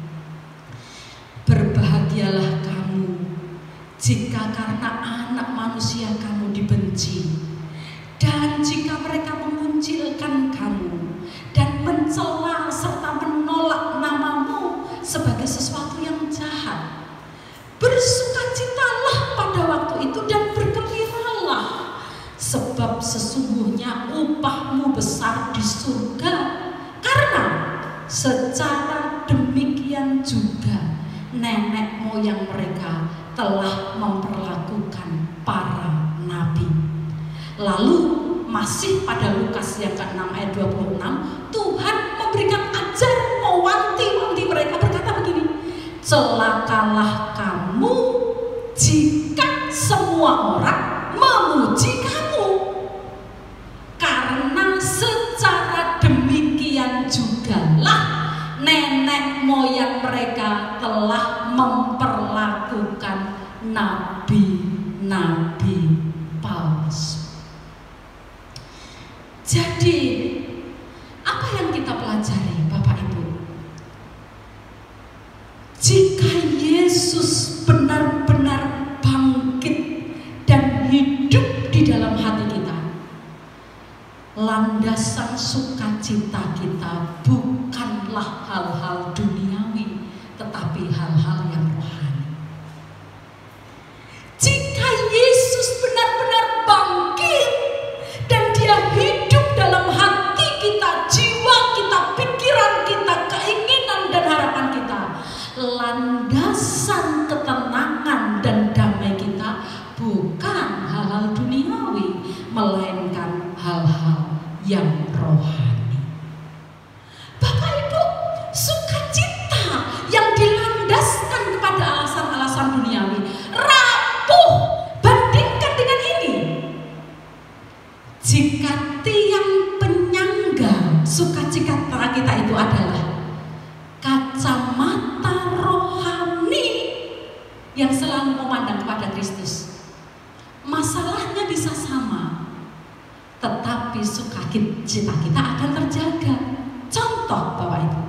Berbahagialah kamu jika karena anak manusia kamu dibenci, dan jika mereka menguncilkan kamu dan mencela serta menolak namamu sebagai sesuatu yang jahat. Bersukacitalah pada waktu itu dan bergembiralah, sebab sesungguhnya upahmu besar di surga. Karena secara demikian juga nenek moyang mereka telah memperlakukan Lalu masih pada Lukas yang ke-6 ayat 26, Tuhan memberikan ajar, mewanti-wanti mereka, berkata begini, celakalah kamu jika semua orang memuji kamu, karena secara demikian jugalah nenek moyang mereka telah memperlakukan nabi-nabi palsu. Jadi, apa yang kita pelajari, Bapak Ibu? Jika Yesus benar-benar bangkit dan hidup di dalam hati kita, landasan sukacita kita bukanlah hal-hal duniawi, tetapi hal-hal yang rohani. Jika Yesus benar-benar bangkit dan Dia hidup dalam hati kita, jiwa kita, pikiran kita, keinginan dan harapan kita, landasan ketenangan dan damai kita bukan hal-hal duniawi, melainkan hal-hal yang rohani. Bapak Ibu, sukacita yang dilandaskan kepada alasan-alasan duniawi rapuh bandingkan dengan ini. Jika tiang penyangga sukacita kita itu adalah kacamata rohani yang selalu memandang kepada Kristus, masalahnya bisa sama, tetapi sukacita kita akan terjaga. Contoh, Bapak Ibu,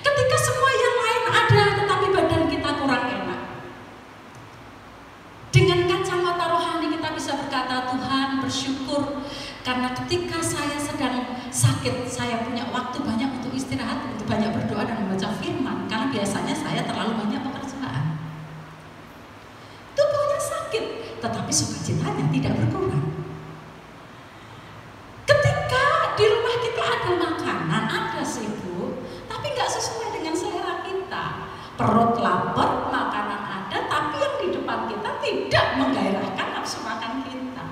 ketika semua yang lain ada tetapi badan kita kurang enak, dengan kacamata rohani kita bisa berkata, Tuhan, bersyukur karena ketika saya sedang sakit, saya punya waktu banyak untuk istirahat, untuk banyak berdoa dan membaca firman, karena biasanya saya terlalu banyak pekerjaan. Tubuhnya sakit, tetapi sukacitanya tidak berkurang. Ketika di rumah kita ada makanan, ada Bu, tapi nggak sesuai dengan selera kita. Perut lapar, makanan ada, tapi yang di depan kita tidak menggairahkan nafsu makan kita.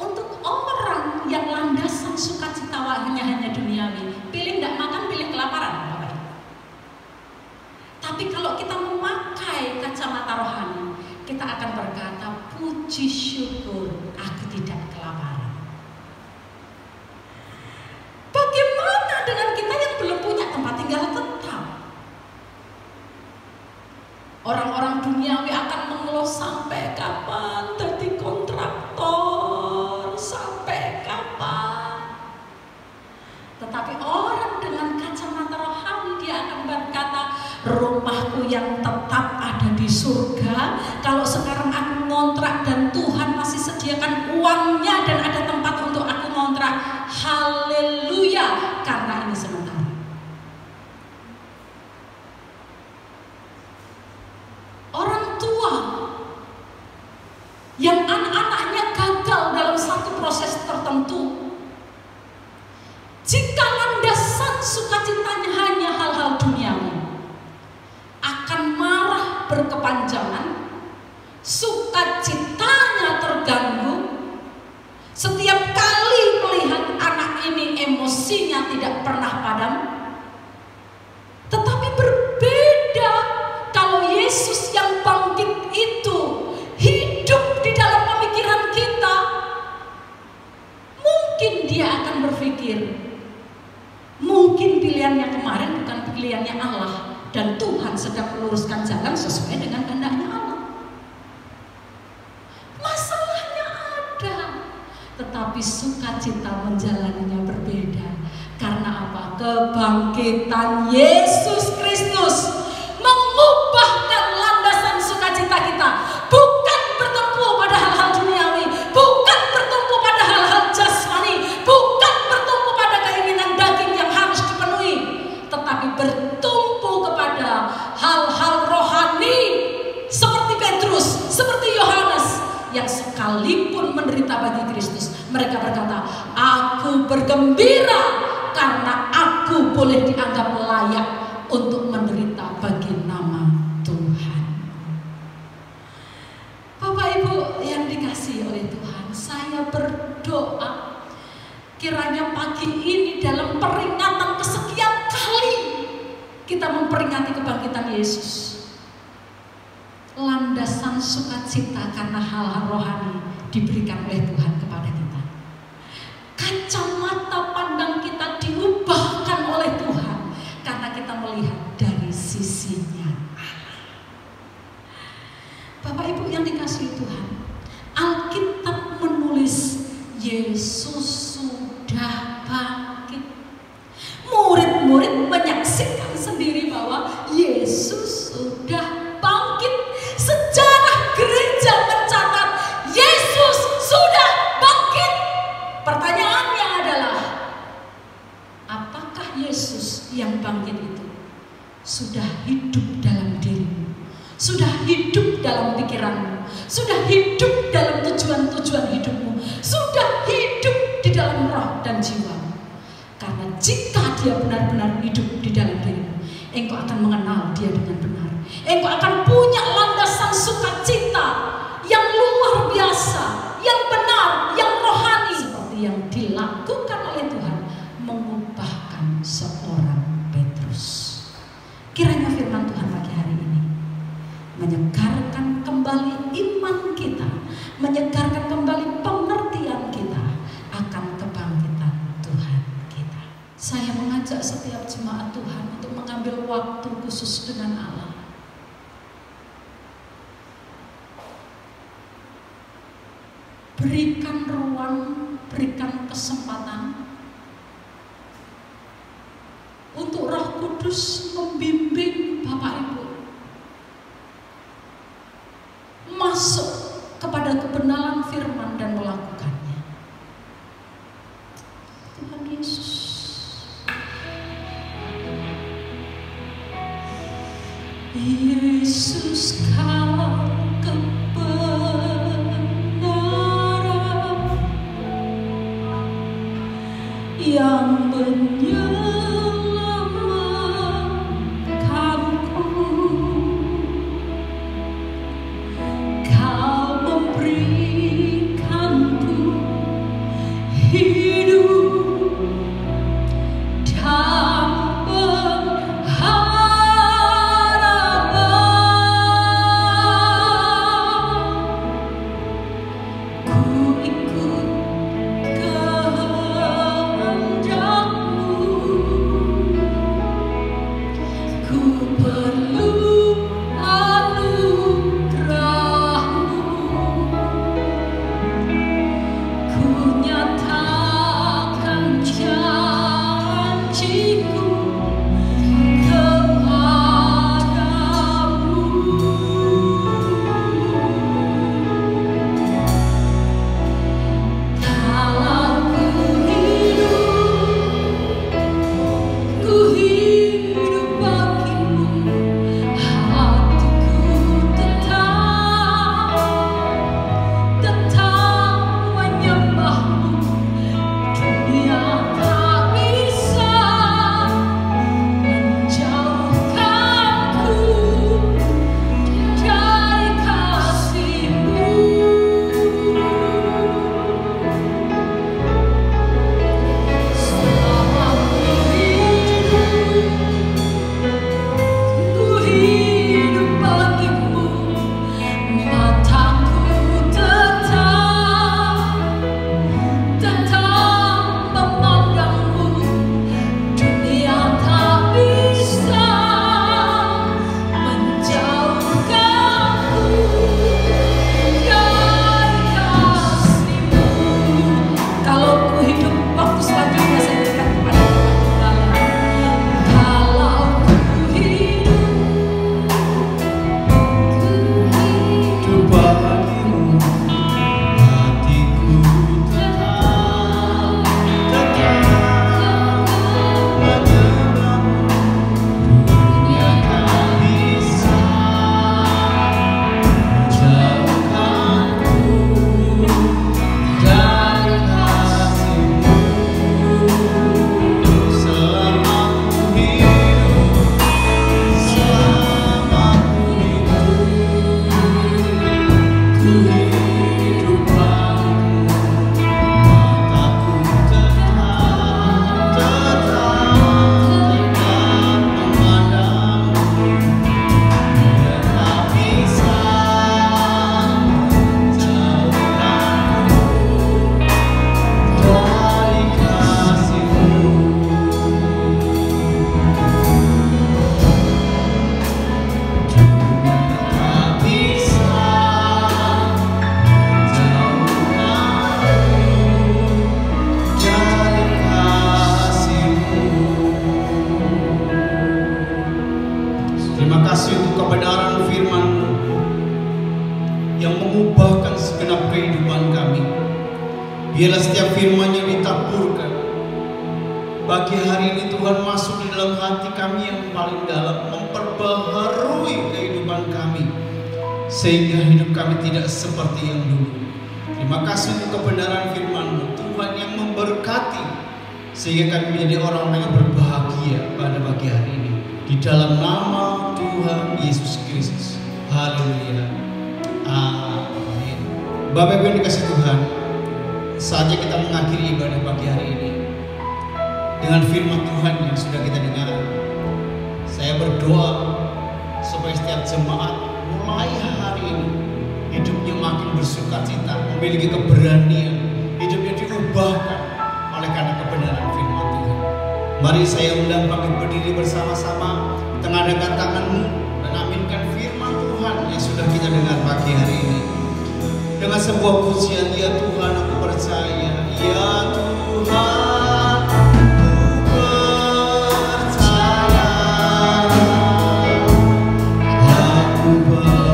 Untuk orang yang landasan sukacitanya hanya duniawi, pilih tidak makan, pilih kelaparan, Bapak. Tapi kalau kita memakai kacamata rohani, kita akan berkata, puji syukur aku tidak kelaparan. Bagaimana dengan kita yang belum punya tempat tinggal tetap? Orang-orang duniawi akan mengeluh sampai kapan jadi kontraktor, sampai kapan. Tetapi orang dengan kacamata rohani, dia akan berkata, rumahku yang tetap ada di surga. Kalau sekarang aku ngontrak dan Tuhan masih sediakan uangnya dan ada tempat untuk aku ngontrak, haleluya, karena ini sementara. Orang tua yang anak-anaknya gagal dalam satu proses tertentu, jika landasan sukacitanya hanya hal-hal duniawi, akan marah berkepanjangan, sukacitanya terganggu. Setiap kali melihat anak ini emosinya tidak pernah padam. Tetapi berbeda kalau Yesus yang bangkit itu hidup di dalam pemikiran kita. Mungkin dia akan berpikir, mungkin pilihannya kemarin bukan pilihannya Allah, dan Tuhan sedang meluruskan jalan sesuai dengan kehendaknya Allah. Masalahnya ada, tetapi sukacita menjalaninya berbeda. Karena apa? Kebangkitan Yesus Kristus mengubahkan landasan sukacita kita. Bukan bertumpu pada hal-hal duniawi, bukan bertumpu pada hal-hal jasmani, bukan bertumpu pada keinginan daging yang harus dipenuhi, tetapi bertumpu kepada hal-hal rohani, seperti Petrus, seperti Yohanes, yang sekalipun menderita bagi Kristus, mereka berkata, aku bergembira karena aku boleh dianggap layak untuk menderita bagi nama Tuhan. Bapak Ibu yang dikasihi oleh Tuhan, Saya berdoa kiranya pagi ini dalam peringatan kesekian kali kita memperingati kebangkitan Yesus, landasan sukacita karena hal-hal rohani diberikan oleh Tuhan kepada kita. Kacamata pandang kita diubahkan oleh Tuhan karena kita melihat dari sisinya Allah. Bapak Ibu yang dikasihi Tuhan, Alkitab menulis Yesus sudah bangkit. Murid-murid menyaksikan sendiri bahwa Yesus sudah bangkit. Sejarah gereja mencatat Yesus sudah bangkit. Pertanyaannya adalah, apakah Yesus yang bangkit itu sudah hidup dalam dirimu? Sudah hidup dalam pikiranmu? Sudah hidup dalam tujuan-tujuan hidupmu? Sudah hidup di dalam roh dan jiwamu? Karena jika dia benar-benar hidup di dalam dirimu, engkau akan mengenal dia dengan benar. Engkau akan punya landasan sukacita yang luar biasa, yang benar, yang rohani, seperti yang dilakukan oleh Tuhan, mengubahkan seorang Petrus. Kiranya firman Tuhan pagi hari ini menyegarkan kembali iman kita, menyegarkan kembali pengertian kita akan kebangkitan Tuhan kita. Saya mengajak setiap jemaat Tuhan untuk mengambil waktu khusus dengan Allah. Berikan ruang, berikan kesempatan untuk Roh Kudus membimbing Bapak Ibu masuk kepada kebenaran firman dan melakukannya. Tuhan Yesus, Yesus Kau kebenaran yang menyelamatkanku. Kau memberikanku hidup dan pengharapan. Ku ikut kehendakmu. yang mengubahkan segenap kehidupan kami. Biarlah setiap firman yang ditaburkan pagi hari ini Tuhan masuk di dalam hati kami yang paling dalam, memperbaharui kehidupan kami sehingga hidup kami tidak seperti yang dulu. Terima kasih untuk kebenaran firman-Mu Tuhan yang memberkati sehingga kami menjadi orang-orang yang berbahagia pada pagi hari ini. Di dalam nama Tuhan Yesus Kristus. Haleluya. Amin. Bapak Ibu yang dikasihi Tuhan, saatnya kita mengakhiri ibadah pagi hari ini dengan firman Tuhan yang sudah kita dengar. Saya berdoa supaya setiap jemaat mulai hari ini hidupnya makin bersukacita, memiliki keberanian, hidupnya diubahkan oleh karena kebenaran firman Tuhan. Mari saya undang kami berdiri bersama-sama, tengadahkan tanganmu dan aminkan firman Tuhan yang sudah kita dengar pagi hari ini. Dengan sebuah pujian, ya Tuhan aku percaya, ya Tuhan aku percaya, aku percaya.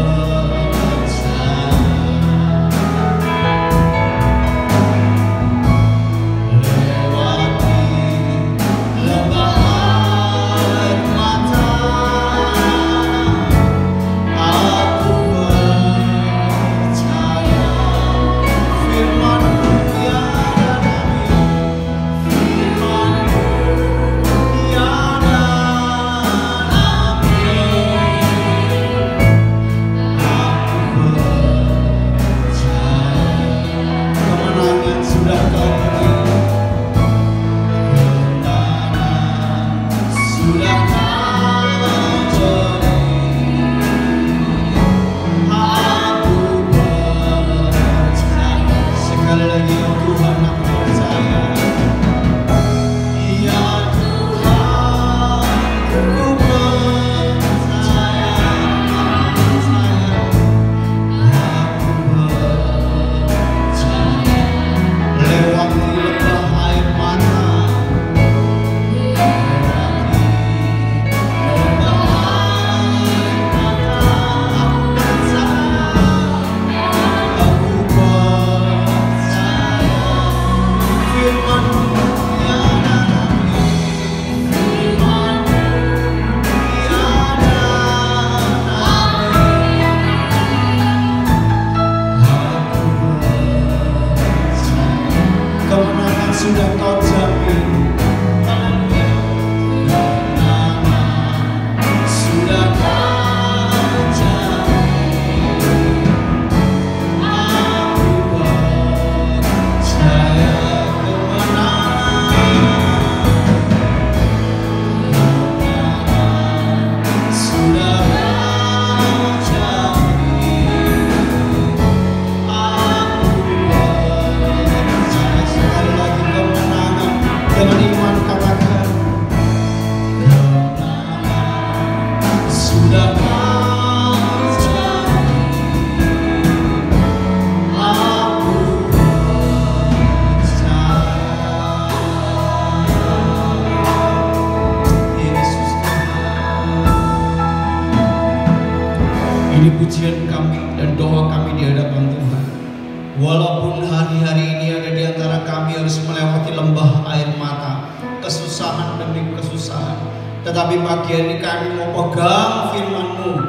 Lewati lembah air mata, aku percaya firman-Mu tiada nabi, firman-Mu tiada nabi. Aku percaya kemenangan sudah Kau beri, kemenangan sudah Kau beri. Aku percaya. Sekali lagi, ya Tuhan aku percaya. Ya Tuhan aku percaya, aku percaya. Lewati lembah air mata, lewati lembah air mata, aku percaya, aku percaya. Firman-Mu tiada nabi, firman-Mu tiada nabi. Kemenangan sudah Kau jamin. Kemenangan sudah Kau jamin. Aku percaya kemenangan sudah Kau jamin. Aku percaya. Sekali lagi, kemenangan dengan iman katakan, kemenangan sudah Kau jamin. Aku percaya. Yesus Tuhan, ini pujian kami dan doa kami di hadapan Tuhan. Walaupun hari-hari ini ada di antara kami harus melewati lembah air mata, kesusahan demi kesusahan, tetapi pagi hari ini kami mau pegang firman-Mu,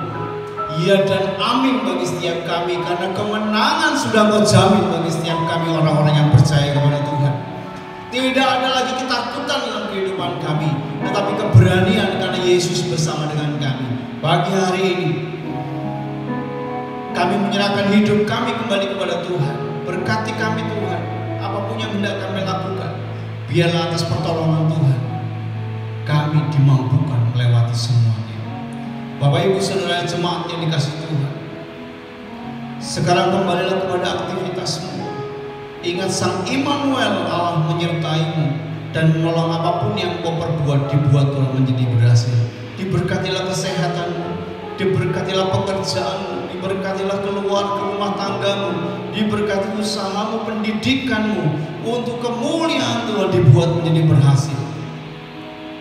ya dan amin bagi setiap kami, karena kemenangan sudah Kau jamin bagi setiap kami orang-orang yang percaya kepada Tuhan. Tidak ada lagi ketakutan dalam kehidupan kami, tetapi keberanian karena Yesus bersama dengan kami. Pagi hari ini kami menyerahkan hidup kami kembali kepada Tuhan. Berkati kami Tuhan, apapun yang hendak kami lakukan, biarlah atas pertolongan Tuhan kami dimampukan melewati semuanya. Bapak Ibu Saudara jemaat yang dikasihi Tuhan, sekarang kembalilah kepada aktivitasmu. Ingat Sang Immanuel, Allah menyertai-Mu dan menolong apapun yang Kau perbuat dibuat Tuhan menjadi berhasil. Diberkatilah kesehatanmu, diberkatilah pekerjaanmu, diberkatilah keluarga rumah tanggamu, diberkati usahamu, pendidikanmu, untuk kemuliaan Tuhan dibuat menjadi berhasil.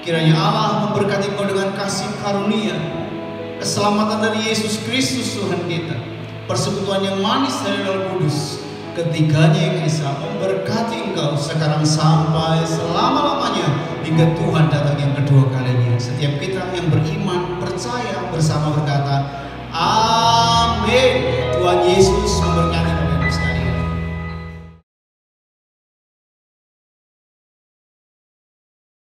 Kiranya Allah memberkati Kau dengan kasih karunia, keselamatan dari Yesus Kristus Tuhan kita, persekutuan yang manis dari Roh Kudus, ketiganya yang Esa memberkati engkau sekarang sampai selama-lamanya hingga Tuhan datang yang kedua kalinya. Setiap kita